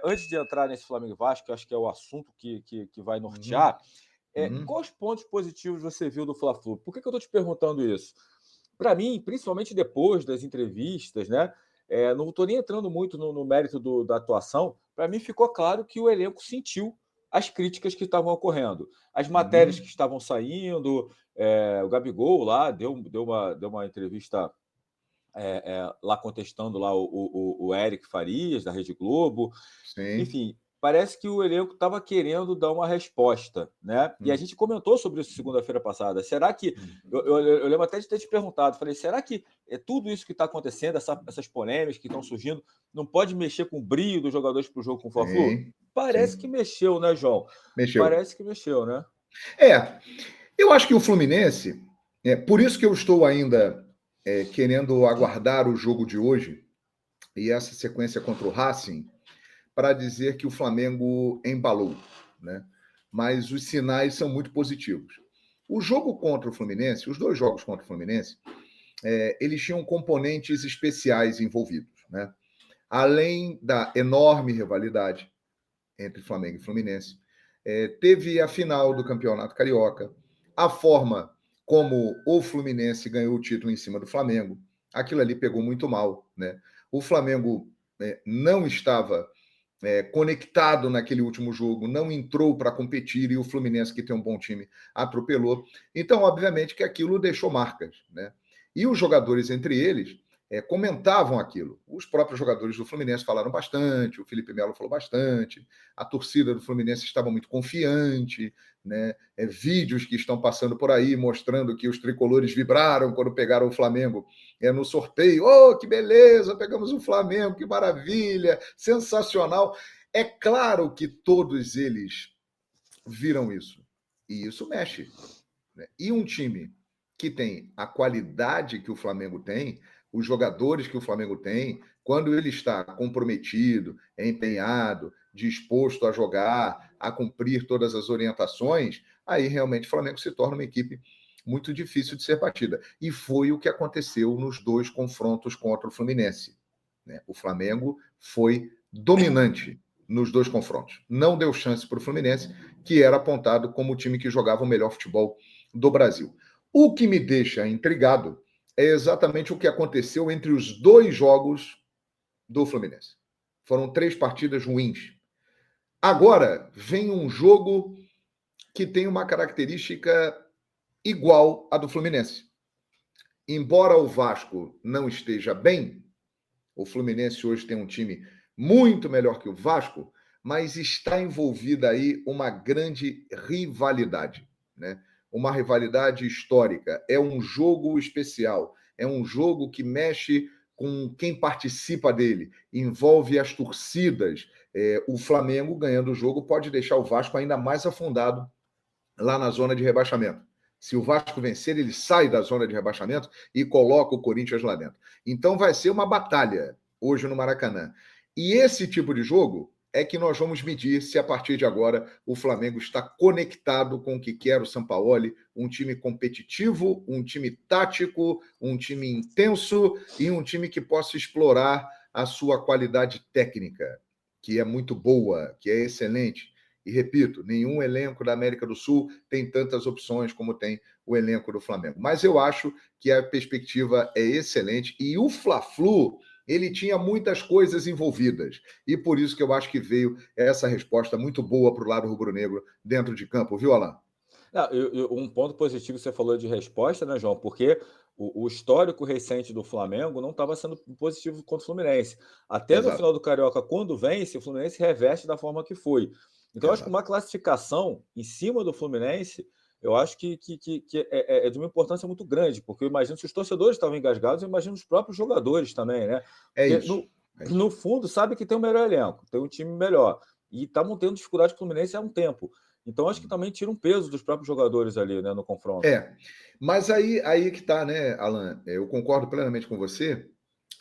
Antes de entrar nesse Flamengo e Vasco, que eu acho que é o assunto que vai nortear, quais pontos positivos você viu do Fla-Flu? Por que eu estou te perguntando isso? Para mim, principalmente depois das entrevistas, né? Não estou nem entrando muito no mérito da atuação. Para mim, ficou claro que o elenco sentiu as críticas que estavam ocorrendo. As matérias que estavam saindo, o Gabigol lá deu uma entrevista lá contestando lá o Eric Farias, da Rede Globo. Sim. Enfim, parece que o elenco estava querendo dar uma resposta, né? E a gente comentou sobre isso segunda-feira passada. Será que. Eu lembro até de ter te perguntado, falei, será que tudo isso que está acontecendo, essas polêmicas que estão surgindo, não pode mexer com o brio dos jogadores para o jogo com o Fla-Flu? Sim, Parece que sim. mexeu, né, João? Mexeu. Parece que mexeu, né? Eu acho que o Fluminense, por isso que eu estou ainda querendo aguardar o jogo de hoje e essa sequência contra o Racing para dizer que o Flamengo embalou, né? Mas os sinais são muito positivos. O jogo contra o Fluminense, os dois jogos contra o Fluminense, eles tinham componentes especiais envolvidos, né? Além da enorme rivalidade entre Flamengo e Fluminense, teve a final do Campeonato Carioca, a forma como o Fluminense ganhou o título em cima do Flamengo, aquilo ali pegou muito mal, né? O Flamengo não estava conectado naquele último jogo, não entrou para competir e o Fluminense, que tem um bom time, atropelou. Então, obviamente que aquilo deixou marcas, né? E os jogadores entre eles comentavam aquilo. Os próprios jogadores do Fluminense falaram bastante, o Felipe Melo falou bastante, a torcida do Fluminense estava muito confiante, né? Vídeos que estão passando por aí mostrando que os tricolores vibraram quando pegaram o Flamengo no sorteio. Oh, que beleza, pegamos o Flamengo, que maravilha, sensacional. É claro que todos eles viram isso, e isso mexe, né? E um time que tem a qualidade que o Flamengo tem, os jogadores que o Flamengo tem, quando ele está comprometido, empenhado, disposto a jogar, a cumprir todas as orientações, aí realmente o Flamengo se torna uma equipe muito difícil de ser batida. E foi o que aconteceu nos dois confrontos contra o Fluminense, né? O Flamengo foi dominante nos dois confrontos. Não deu chance para o Fluminense, que era apontado como o time que jogava o melhor futebol do Brasil. O que me deixa intrigado é exatamente o que aconteceu entre os dois jogos do Fluminense. Foram 3 partidas ruins. Agora vem um jogo que tem uma característica igual à do Fluminense. Embora o Vasco não esteja bem, o Fluminense hoje tem um time muito melhor que o Vasco, mas está envolvida aí uma grande rivalidade, né? Uma rivalidade histórica. É um jogo especial, é um jogo que mexe com quem participa dele, envolve as torcidas. O Flamengo ganhando o jogo pode deixar o Vasco ainda mais afundado lá na zona de rebaixamento. Se o Vasco vencer, ele sai da zona de rebaixamento e coloca o Corinthians lá dentro. Então vai ser uma batalha hoje no Maracanã. E esse tipo de jogo é que nós vamos medir se a partir de agora o Flamengo está conectado com o que quer o Sampaoli, um time competitivo, um time tático, um time intenso e um time que possa explorar a sua qualidade técnica, que é muito boa, que é excelente. E repito, nenhum elenco da América do Sul tem tantas opções como tem o elenco do Flamengo. Mas eu acho que a perspectiva é excelente e o Fla-Flu, ele tinha muitas coisas envolvidas. E por isso que eu acho que veio essa resposta muito boa para o lado rubro-negro dentro de campo, viu, Alain? Não, um ponto positivo que você falou de resposta, né, João? Porque o histórico recente do Flamengo não estava sendo positivo contra o Fluminense. Até no Exato, final do Carioca, quando vence, o Fluminense reveste da forma que foi. Então, eu acho que exato. uma classificação em cima do Fluminense, eu acho que é de uma importância muito grande, porque eu imagino que os torcedores estavam engasgados, eu imagino os próprios jogadores também, né? É Porque, isso. É isso. no fundo, sabe que tem o melhor elenco, tem um time melhor. E estavam tendo dificuldade com o Fluminense há um tempo. Então, acho que também tira um peso dos próprios jogadores ali, né, no confronto. Mas aí que está, né, Alan? Eu concordo plenamente com você.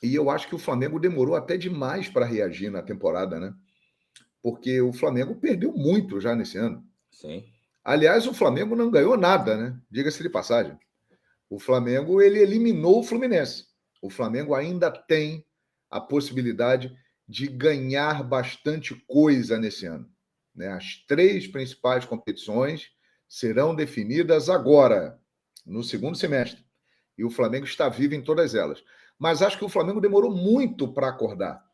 E eu acho que o Flamengo demorou até demais para reagir na temporada, né? Porque o Flamengo perdeu muito já nesse ano. Sim. Aliás, o Flamengo não ganhou nada, né? Diga-se de passagem. O Flamengo ele eliminou o Fluminense. O Flamengo ainda tem a possibilidade de ganhar bastante coisa nesse ano, né? As 3 principais competições serão definidas agora, no segundo semestre. E o Flamengo está vivo em todas elas. Mas acho que o Flamengo demorou muito para acordar,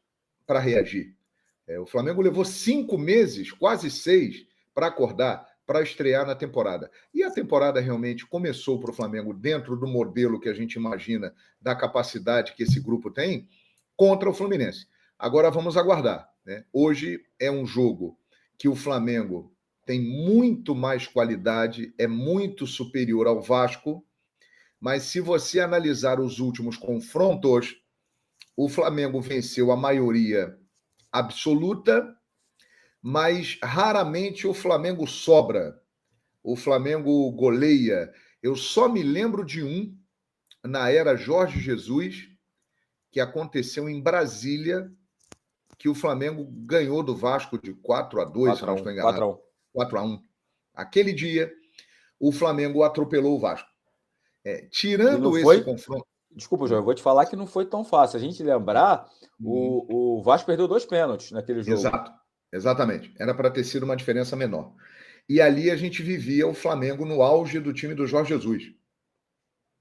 para reagir. O Flamengo levou 5 meses, quase 6, para acordar, para estrear na temporada. E a temporada realmente começou para o Flamengo dentro do modelo que a gente imagina, da capacidade que esse grupo tem, contra o Fluminense. Agora vamos aguardar, né? Hoje é um jogo que o Flamengo tem muito mais qualidade, é muito superior ao Vasco, mas se você analisar os últimos confrontos, o Flamengo venceu a maioria absoluta, mas raramente o Flamengo sobra. O Flamengo goleia. Eu só me lembro de um, na era Jorge Jesus, que aconteceu em Brasília, que o Flamengo ganhou do Vasco de 4-2, se não estou enganado. 4-1. Aquele dia, o Flamengo atropelou o Vasco. Tirando esse confronto... Desculpa, João, eu vou te falar que não foi tão fácil. A gente lembrar, o Vasco perdeu 2 pênaltis naquele jogo. Exato, exatamente. Era para ter sido uma diferença menor. E ali a gente vivia o Flamengo no auge do time do Jorge Jesus.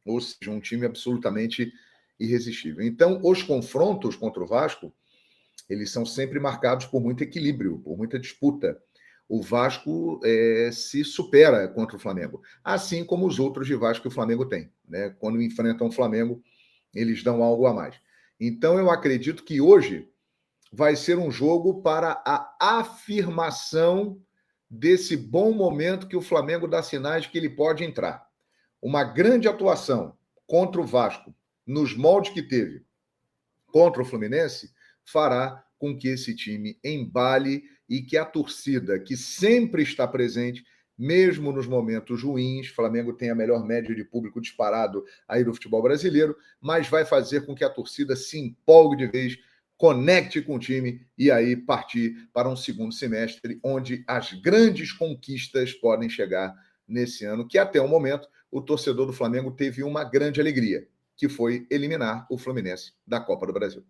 Ou seja, um time absolutamente irresistível. Então, os confrontos contra o Vasco, eles são sempre marcados por muito equilíbrio, por muita disputa. O Vasco se supera contra o Flamengo, assim como os outros rivais que o Flamengo tem, né? Quando enfrentam o Flamengo, eles dão algo a mais. Então, eu acredito que hoje vai ser um jogo para a afirmação desse bom momento que o Flamengo dá sinais de que ele pode entrar. Uma grande atuação contra o Vasco, nos moldes que teve contra o Fluminense, fará com que esse time embale e que a torcida, que sempre está presente, mesmo nos momentos ruins, o Flamengo tem a melhor média de público disparado aí do futebol brasileiro, mas vai fazer com que a torcida se empolgue de vez, conecte com o time e aí partir para um segundo semestre onde as grandes conquistas podem chegar nesse ano, que até o momento o torcedor do Flamengo teve uma grande alegria, que foi eliminar o Fluminense da Copa do Brasil.